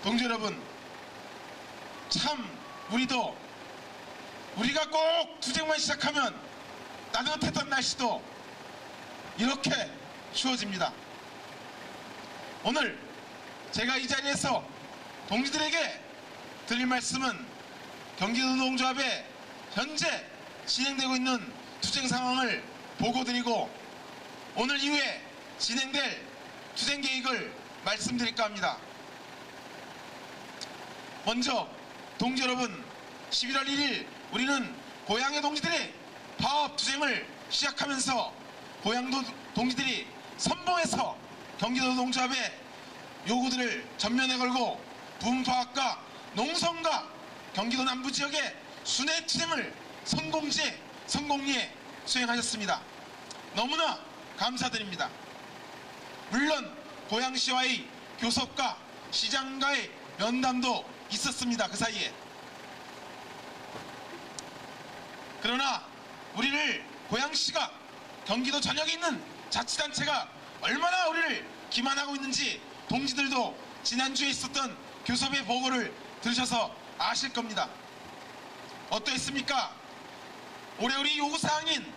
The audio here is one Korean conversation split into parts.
동지 여러분, 참 우리가 꼭 투쟁만 시작하면 따뜻했던 날씨도 이렇게 추워집니다. 오늘 제가 이 자리에서 동지들에게 드릴 말씀은 경기노동조합의 현재 진행되고 있는 투쟁 상황을 보고드리고 오늘 이후에 진행될 투쟁 계획을 말씀드릴까 합니다. 먼저 동지 여러분, 11월 1일 우리는 고향의 동지들의 파업 투쟁을 시작하면서 고향도 동지들이 선봉에서 경기노동조합의 요구들을 전면에 걸고 부분파업과 농성과 경기도 남부지역의 순회 투쟁을 성공리에 수행하셨습니다. 너무나 감사드립니다. 물론 고양시와의 교섭과 시장과의 면담도 있었습니다. 그 사이에. 그러나 우리를 고양시가 경기도 전역에 있는 자치단체가 얼마나 우리를 기만하고 있는지 동지들도 지난주에 있었던 교섭의 보고를 들으셔서 아실 겁니다. 어떠했습니까? 올해 우리 요구사항인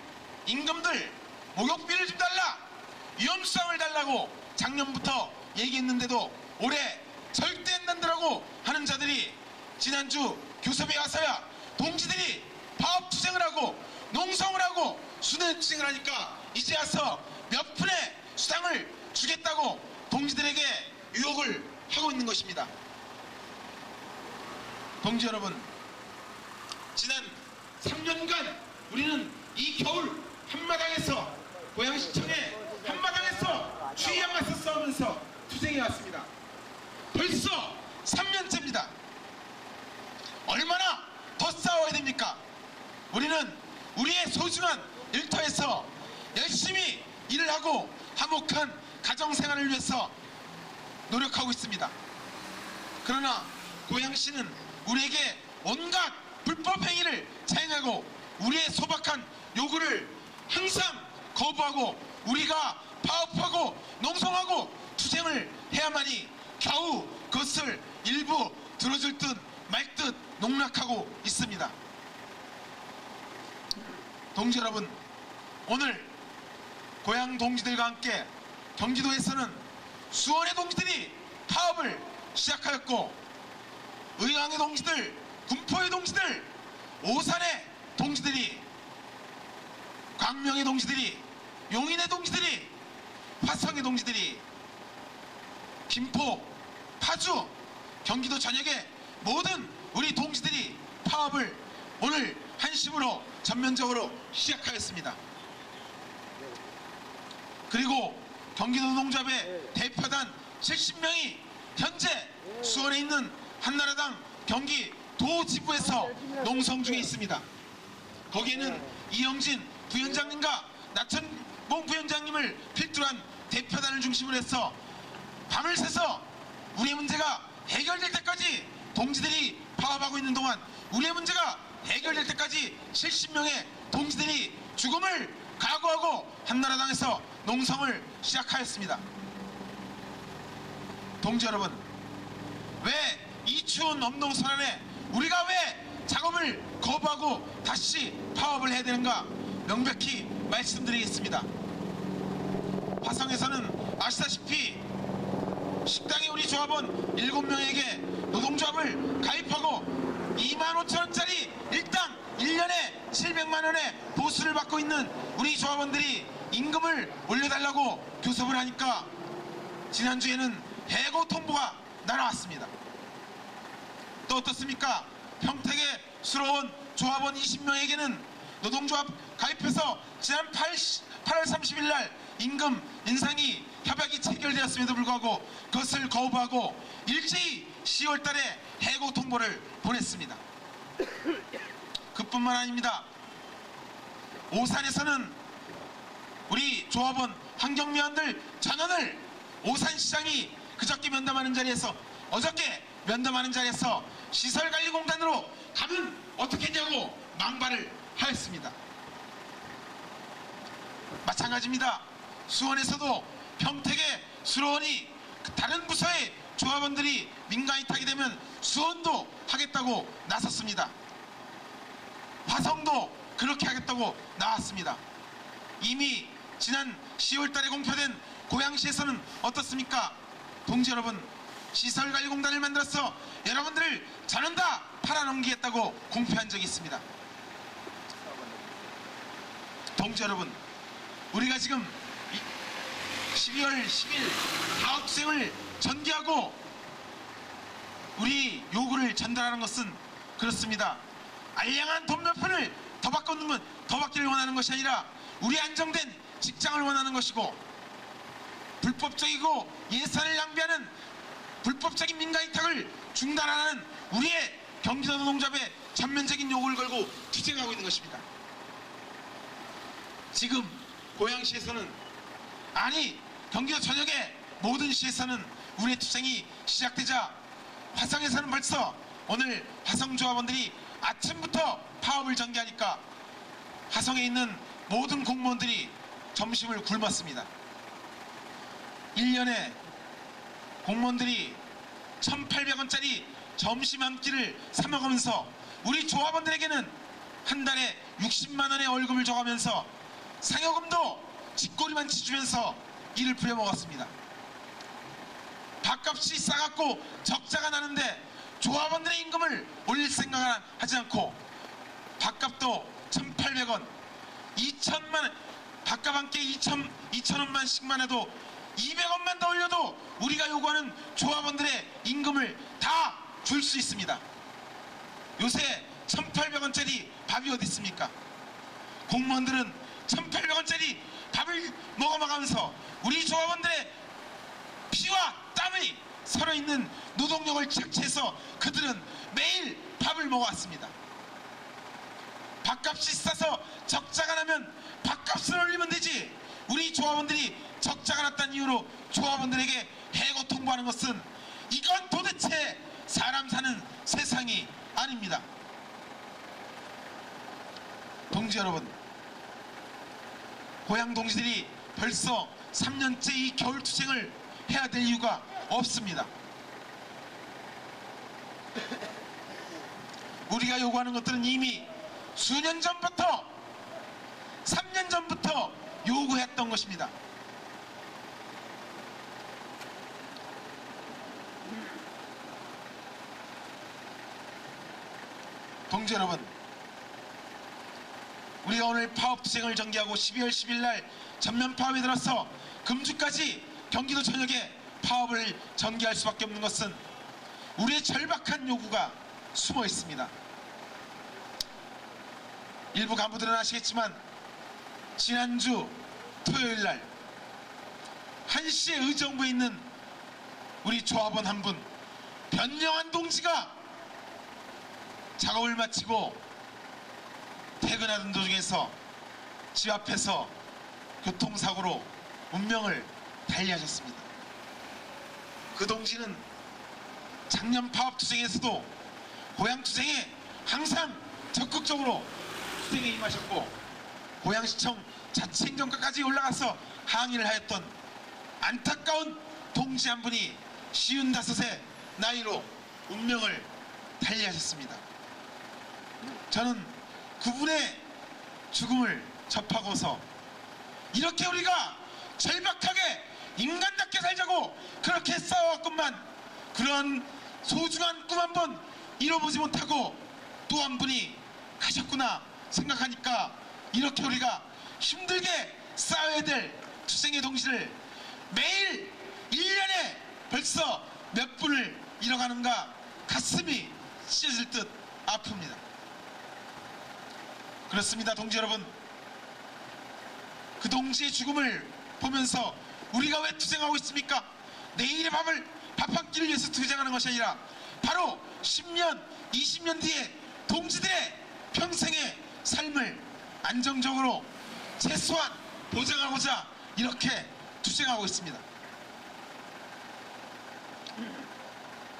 임금들 목욕비를 좀 달라, 위험수당을 달라고 작년부터 얘기했는데도 올해 절대 안 된다고 하는 자들이 지난주 교섭에 와서야 동지들이 파업투쟁을 하고 농성을 하고 순회투쟁을 하니까 이제 와서 몇 푼의 수당을 주겠다고 동지들에게 유혹을 하고 있는 것입니다. 동지 여러분, 지난 3년간 우리는 이 겨울 한마당에서 고양시청의 한마당에서 추위에 맞서 싸우면서 투쟁해 왔습니다. 벌써 3년째입니다. 얼마나 더 싸워야 됩니까? 우리는 우리의 소중한 일터에서 열심히 일을 하고 화목한 가정생활을 위해서 노력하고 있습니다. 그러나 고양시는 우리에게 온갖 불법행위를 자행하고 우리의 소박한 요구를 항상 거부하고 우리가 파업하고 농성하고 투쟁을 해야만이 겨우 그것을 일부 들어줄 듯 말 듯 농락하고 있습니다. 동지 여러분, 오늘 고향 동지들과 함께 경기도에서는 수원의 동지들이 파업을 시작하였고 의왕의 동지들, 군포의 동지들, 오산의 동지들이, 광명의 동지들이, 용인의 동지들이, 화성의 동지들이, 김포, 파주, 경기도 전역의 모든 우리 동지들이 파업을 오늘 한심으로 전면적으로 시작하였습니다. 그리고 경기노동조합의 대표단 70명이 현재 수원에 있는 한나라당 경기 도지부에서 농성 중에 있습니다. 거기에는 이영진 부위원장님과 나천봉 부위원장님을 필두로 한 대표단을 중심으로 해서 밤을 새서 우리의 문제가 해결될 때까지 동지들이 파업하고 있는 동안 우리의 문제가 해결될 때까지 70명의 동지들이 죽음을 각오하고 한나라당에서 농성을 시작하였습니다. 동지 여러분, 왜 이 추운 엄동선언에 우리가 왜 작업을 거부하고 다시 파업을 해야 되는가 명백히 말씀드리겠습니다. 화성에서는 아시다시피 식당의 우리 조합원 7명에게 노동조합을 가입하고 25,000원짜리 일당 1년에 700만원의 보수를 받고 있는 우리 조합원들이 임금을 올려달라고 교섭을 하니까 지난주에는 해고 통보가 날아왔습니다. 또 어떻습니까? 평택의 수로원 조합원 20명에게는 노동조합 가입해서 지난 8월 30일 날 임금 인상이 협약이 체결되었음에도 불구하고 그것을 거부하고 일제히 10월 달에 해고 통보를 보냈습니다. 그뿐만 아닙니다. 오산에서는 우리 조합원 환경미화원들 전원을 오산시장이 그저께 면담하는 자리에서 어저께 면담하는 자리에서 시설관리공단으로 가면 어떻게 했냐고 망발을 하였습니다. 마찬가지입니다. 수원에서도 평택의 수로원이 다른 부서의 조합 조합원들이 민간이 타게 되면 수원도 하겠다고 나섰습니다. 화성도 그렇게 하겠다고 나왔습니다. 이미 지난 10월 달에 공표된 고양시에서는 어떻습니까? 동지 여러분, 시설관리공단을 만들어서 여러분들을 저는 다 팔아넘기겠다고 공표한 적이 있습니다. 동지 여러분, 우리가 지금 12월 10일 파업투쟁을 전개하고 우리 요구를 전달하는 것은 그렇습니다. 알량한 돈 몇 푼을 더 받기를 원하는 것이 아니라 우리 안정된 직장을 원하는 것이고, 불법적이고 예산을 낭비하는 불법적인 민간이탁을 중단하는 우리의 경기도 노동조합의 전면적인 요구를 걸고 투쟁하고 있는 것입니다. 지금 고양시에서는, 아니 경기도 전역의 모든 시에서는 우리의 투쟁이 시작되자 화성에서는 벌써 오늘 화성조합원들이 아침부터 파업을 전개하니까 화성에 있는 모든 공무원들이 점심을 굶었습니다. 1년에 공무원들이 1,800원짜리 점심 한 끼를 사 먹으면서 우리 조합원들에게는 한 달에 60만 원의 월급을 줘가면서 상여금도 쥐꼬리만 치주면서 일을 부려먹었습니다. 밥값이 싸갖고 적자가 나는데 조합원들의 임금을 올릴 생각을 하지 않고 밥값도 1,800원, 2천만 원, 밥값 한 끼에 2,000원씩만 해도 200원만 더 올려도 우리가 요구하는 조합원들의 임금을 다 줄 수 있습니다. 요새 1,800원짜리 밥이 어디 있습니까? 공무원들은 1,800원짜리 밥을 먹어가면서 우리 조합원들의 피와 땀이 살아있는 노동력을 착취해서 그들은 매일 밥을 먹어왔습니다. 밥값이 싸서 적자가 나면 밥값을 올리면 되지, 우리 조합원들이 적자가 났다는 이유로 조합원들에게 해고 통보하는 것은, 이건 도대체 사람 사는 세상이 아닙니다. 동지 여러분, 고향 동지들이 벌써 3년째 이 겨울투쟁을 해야 될 이유가 없습니다. 우리가 요구하는 것들은 이미 수년 전부터, 3년 전부터 요구했던 것입니다. 동지 여러분, 우리가 오늘 파업투쟁을 전개하고 12월 10일 날 전면 파업에 들어서 금주까지 경기도 전역에 파업을 전개할 수밖에 없는 것은 우리의 절박한 요구가 숨어 있습니다. 일부 간부들은 아시겠지만 지난주 토요일 날 1시에 의정부에 있는 우리 조합원 한 분, 변영한 동지가 작업을 마치고 퇴근하던 도중에서 집 앞에서 교통사고로 운명을 달리하셨습니다. 그 동지는 작년 파업투쟁에서도 고양투쟁에 항상 적극적으로 투쟁에 임하셨고, 고양시청 자치행정과까지 올라가서 항의를 하였던 안타까운 동지 한 분이 55의 나이로 운명을 달리하셨습니다. 저는 그분의 죽음을 접하고서 이렇게 우리가 절박하게 인간답게 살자고 그렇게 싸워왔건만 그런 소중한 꿈 한 번 이뤄보지 못하고 또 한 분이 가셨구나 생각하니까 이렇게 우리가 힘들게 싸워야 될 투쟁의 동시를 매일 1년에 벌써 몇 분을 잃어가는가 가슴이 찢어질 듯 아픕니다. 그렇습니다. 동지 여러분, 그 동지의 죽음을 보면서 우리가 왜 투쟁하고 있습니까? 내일의 밥 한 끼를 위해서 투쟁하는 것이 아니라 바로 10년, 20년 뒤에 동지들의 평생의 삶을 안정적으로 최소한 보장하고자 이렇게 투쟁하고 있습니다.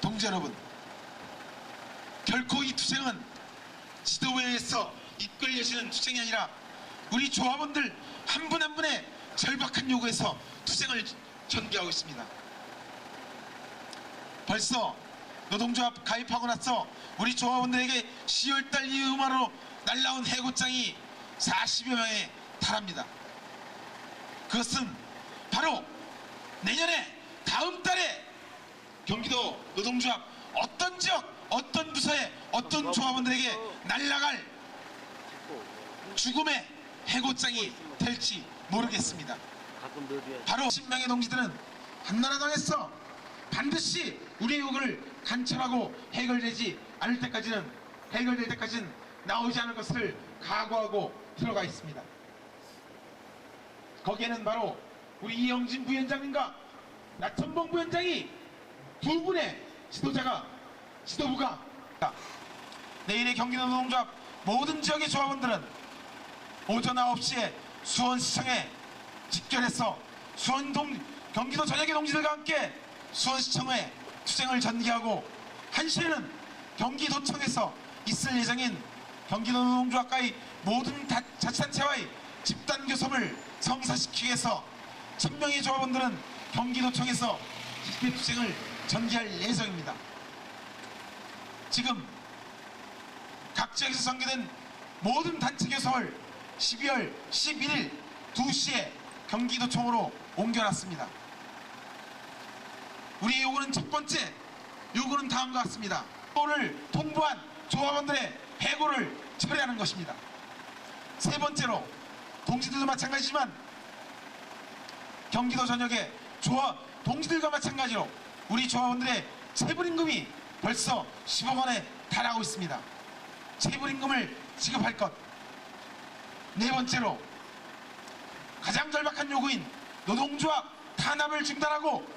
동지 여러분, 결코 이 투쟁은 지도부에 의해서 이끌려지는 투쟁이 아니라 우리 조합원들 한 분 한 분의 절박한 요구에서 투쟁을 전개하고 있습니다. 벌써 노동조합 가입하고 나서 우리 조합원들에게 10월달 이후만으로 날라온 해고장이 40여 명에 달합니다. 그것은 바로 내년에 다음 달에 경기도 노동조합 어떤 지역 어떤 부서에 어떤 조합원들에게 날아갈 죽음의 해고장이 될지 모르겠습니다. 바로 10명의 동지들은 한나라당에서 반드시 우리의 욕을 간철하고 해결될 때까지는 나오지 않을 것을 각오하고 들어가 있습니다. 거기에는 바로 우리 이영진 부위원장님과 나천봉 부위원장이 두 분의 지도부가 내일의 경기도 노동조합 모든 지역의 조합원들은 오전 9시에 수원시청에 집결해서 경기도 전역의 동지들과 함께 수원시청에 투쟁을 전개하고 1시에는 경기도청에서 있을 예정인 경기도 노동조합과의 모든 자치단체와의 집단교섭을 성사시키기 위해서 1000명의 조합원들은 경기도청에서 집회투쟁을 전개할 예정입니다. 지금 각 지역에서 전개된 모든 단체 교섭을 12월 11일 2시에 경기도청으로 옮겨놨습니다. 우리의 요구는 첫 번째 요구는 다음과 같습니다. 오늘 통보한 조합원들의 해고를 처리하는 것입니다. 세 번째로 동지들도 마찬가지지만 경기도 전역의 동지들과 마찬가지로 우리 조합원들의 체불임금이 벌써 10억 원에 달하고 있습니다. 체불임금을 지급할 것. 네 번째로 가장 절박한 요구인 노동조합 탄압을 중단하고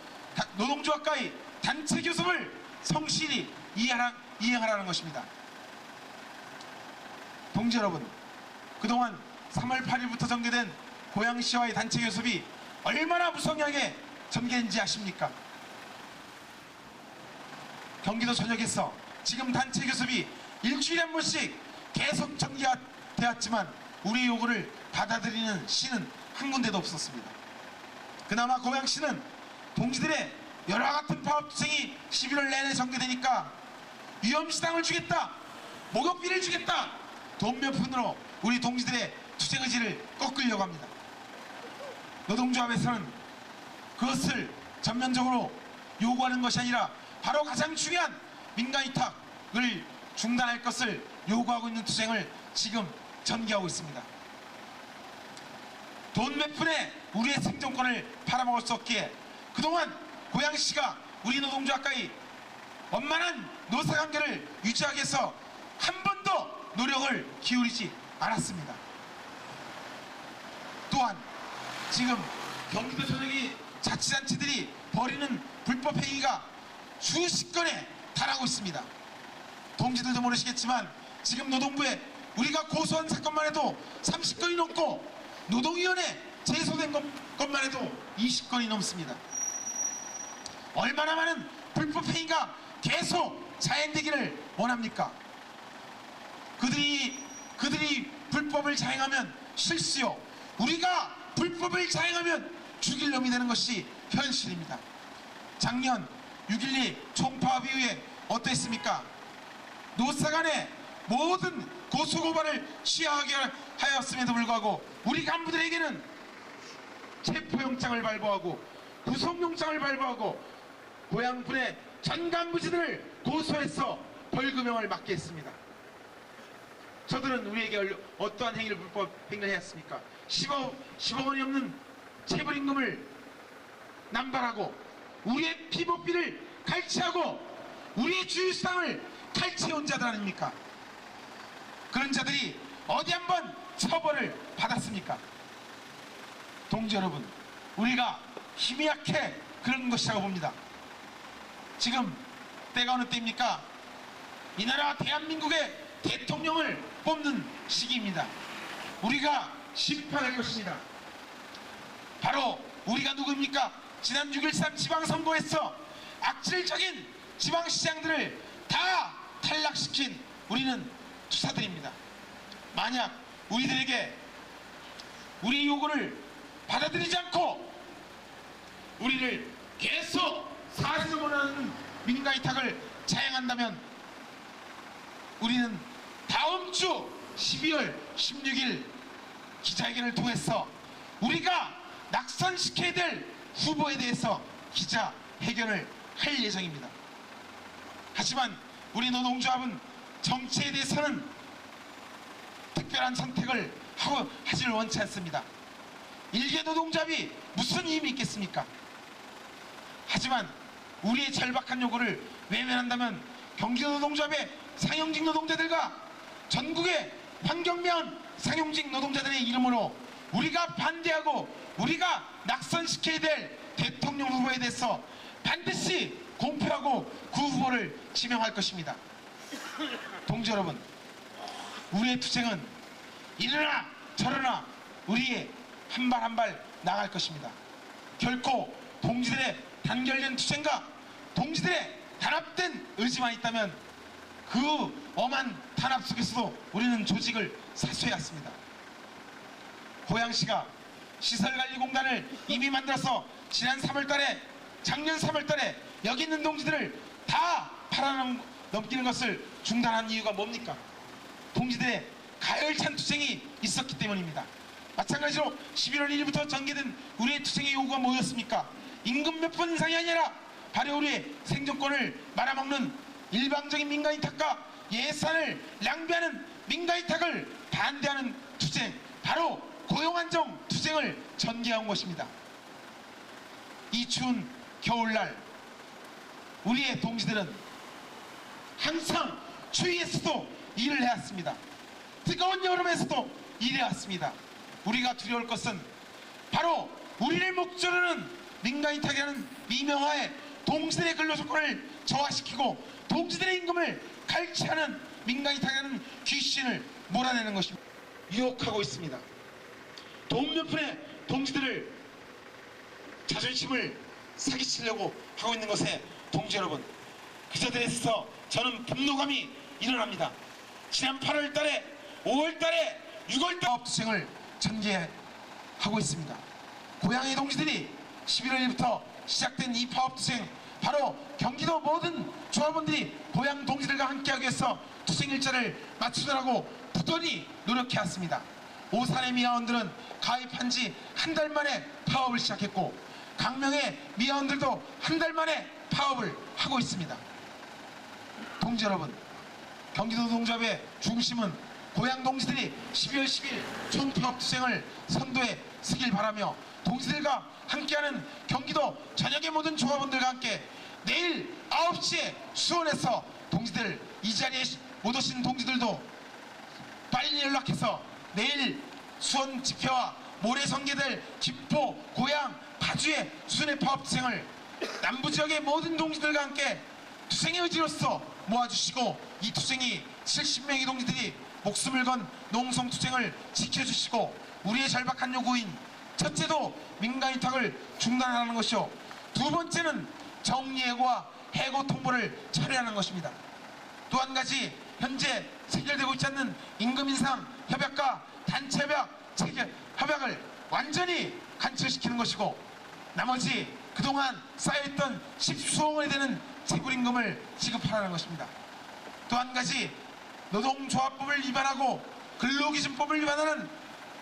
노동조합과의 단체 교섭을 성실히 이행하라는 것입니다. 동지 여러분, 그동안 3월 8일부터 전개된 고양시와의 단체 교섭이 얼마나 무성하게 전개했는지 아십니까? 경기도 전역에서 지금 단체 교섭이 일주일에 한 번씩 계속 전개되었지만 우리 요구를 받아들이는 시는 한 군데도 없었습니다. 그나마 고양시는 동지들의 여러 같은 파업투쟁이 11월 내내 전개되니까 위험시당을 주겠다, 목욕비를 주겠다, 돈 몇 푼으로 우리 동지들의 투쟁 의지를 꺾으려고 합니다. 노동조합에서는 그것을 전면적으로 요구하는 것이 아니라 바로 가장 중요한 민간위탁을 중단할 것을 요구하고 있는 투쟁을 지금 전개하고 있습니다. 돈 몇 푼에 우리의 생존권을 팔아먹을 수 없기에 그동안 고양시가 우리 노동조합과의 원만한 노사관계를 유지하기 위해서 한 번도 노력을 기울이지 않았습니다. 또한 지금 경기도 전역의 자치단체들이 벌이는 불법 행위가 수십 건에 달하고 있습니다. 동지들도 모르시겠지만 지금 노동부에 우리가 고소한 사건만 해도 30건이 넘고 노동위원회 제소된 것만 해도 20건이 넘습니다. 얼마나 많은 불법 행위가 계속 자행되기를 원합니까? 그들이 불법을 자행하면 실수요, 우리가 불법을 자행하면 죽일 놈이 되는 것이 현실입니다. 작년 6.12 총파업 이후에 어땠습니까? 노사간의 모든 고소고발을 취하하게 하였음에도 불구하고 우리 간부들에게는 체포영장을 발부하고 구속영장을 발부하고 고향군의 전 간부진을 고소해서 벌금형을 맞게 했습니다. 저들은 우리에게 어떠한 행위를 불법 행위를 했습니까? 10억 원이 없는 체불임금을 남발하고 우리의 피복비를 갈취하고 우리의 주유수당을 탈취해온 자들 아닙니까? 그런 자들이 어디 한번 처벌을 받았습니까? 동지 여러분, 우리가 힘이 약해 그런 것이라고 봅니다. 지금 때가 어느 때입니까? 이 나라 대한민국의 대통령을 뽑는 시기입니다. 우리가 심판할 것입니다. 바로 우리가 누구입니까? 지난 6.13 지방선거에서 악질적인 지방시장들을 다 탈락시킨 우리는 투사들입니다. 만약 우리들에게 우리 요구를 받아들이지 않고 우리를 계속 사실을 원하는 민가이탁을 자행한다면 우리는 다음 주 12월 16일 기자회견을 통해서 우리가 낙선시켜야 될 후보에 대해서 기자회견을 할 예정입니다. 하지만 우리 노동조합은 정치에 대해서는 특별한 선택을 하지를 원치 않습니다. 일개 노동조합이 무슨 힘이 있겠습니까? 하지만 우리의 절박한 요구를 외면한다면 경기도 노동조합의 상용직 노동자들과 전국의 환경면 상용직 노동자들의 이름으로 우리가 반대하고 우리가 낙선시켜야 될 대통령 후보에 대해서 반드시 공표하고 그 후보를 지명할 것입니다. 동지 여러분, 우리의 투쟁은 이러나 저러나 우리의 한 발 한 발 나갈 것입니다. 결코 동지들의 단결된 투쟁과 동지들의 단합된 의지만 있다면 그 엄한 단합 속에서도 우리는 조직을 사수해야 했습니다. 고양시가 시설관리공단을 이미 만들어서 지난 3월달에 작년 3월달에 여기 있는 동지들을 다 팔아넘기는 것을 중단한 이유가 뭡니까? 동지들의 가열찬 투쟁이 있었기 때문입니다. 마찬가지로 11월 1일부터 전개된 우리의 투쟁의 요구가 뭐였습니까? 임금 몇 번 인상이 아니라 바로 우리의 생존권을 말아먹는 일방적인 민간이탁과 예산을 낭비하는 민간이탁을 반대하는 투쟁, 바로 고용안정 투쟁을 전개한 것입니다. 이 추운 겨울날 우리의 동지들은 항상 추위에서도 일을 해왔습니다. 뜨거운 여름에서도 일해왔습니다. 우리가 두려울 것은 바로 우리를 목적으로는 민간이탁이라는 미명하에 동지들의 근로조건을 저하시키고 동지들의 임금을 갈취하는 민간이탁이라는 귀신을 몰아내는 것입니다. 유혹하고 있습니다. 돈 몇 푼에 동지들을 자존심을 사기치려고 하고 있는 것에 동지 여러분, 그자들에 있어서 저는 분노감이 일어납니다. 지난 8월 달에 5월 달에 6월 달 파업투쟁을 전개하고 있습니다. 고양이 동지들이 11월 1일부터 시작된 이 파업투쟁, 바로 경기도 모든 조합원들이 고양 동지들과 함께하기 위해서 투쟁 일자를 맞추느라고 부단히 노력해왔습니다. 오산의 미화원들은 가입한 지 한 달 만에 파업을 시작했고 강명의 미화원들도 한 달 만에 파업을 하고 있습니다. 동지 여러분, 경기도 노동조합의 중심은 고양 동지들이 12월 10일 총파업 투쟁을 선도에 서길 바라며 동지들과 함께하는 경기도 전역의 모든 조합원들과 함께 내일 9시에 수원에서 동지들, 이 자리에 못 오신 동지들도 빨리 연락해서 내일 수원 집회와 모레 전개될 김포, 고양, 파주의 수원의 파업 투쟁을 남부지역의 모든 동지들과 함께 투쟁의 의지로서 모아주시고, 이 투쟁이 70명의 동지들이 목숨을 건 농성투쟁을 지켜주시고, 우리의 절박한 요구인 첫째도 민간이탁을 중단하는 것이요, 두 번째는 정리해고와 해고 통보를 철회하는 것입니다. 또 한 가지, 현재 체결되고 있지 않는 임금 인상 협약과 단체 협약을 완전히 간철시키는 것이고, 나머지 그동안 쌓여있던 십수억 원에 되는 재불임금을 지급하라는 것입니다. 또 한 가지, 노동조합법을 위반하고 근로기준법을 위반하는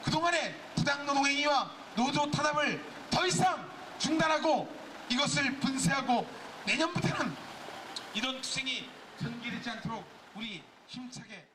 그동안의 부당노동행위와 노조 탄압을 더 이상 중단하고 이것을 분쇄하고 내년부터는 이런 투쟁이 전개되지 않도록 우리 힘차게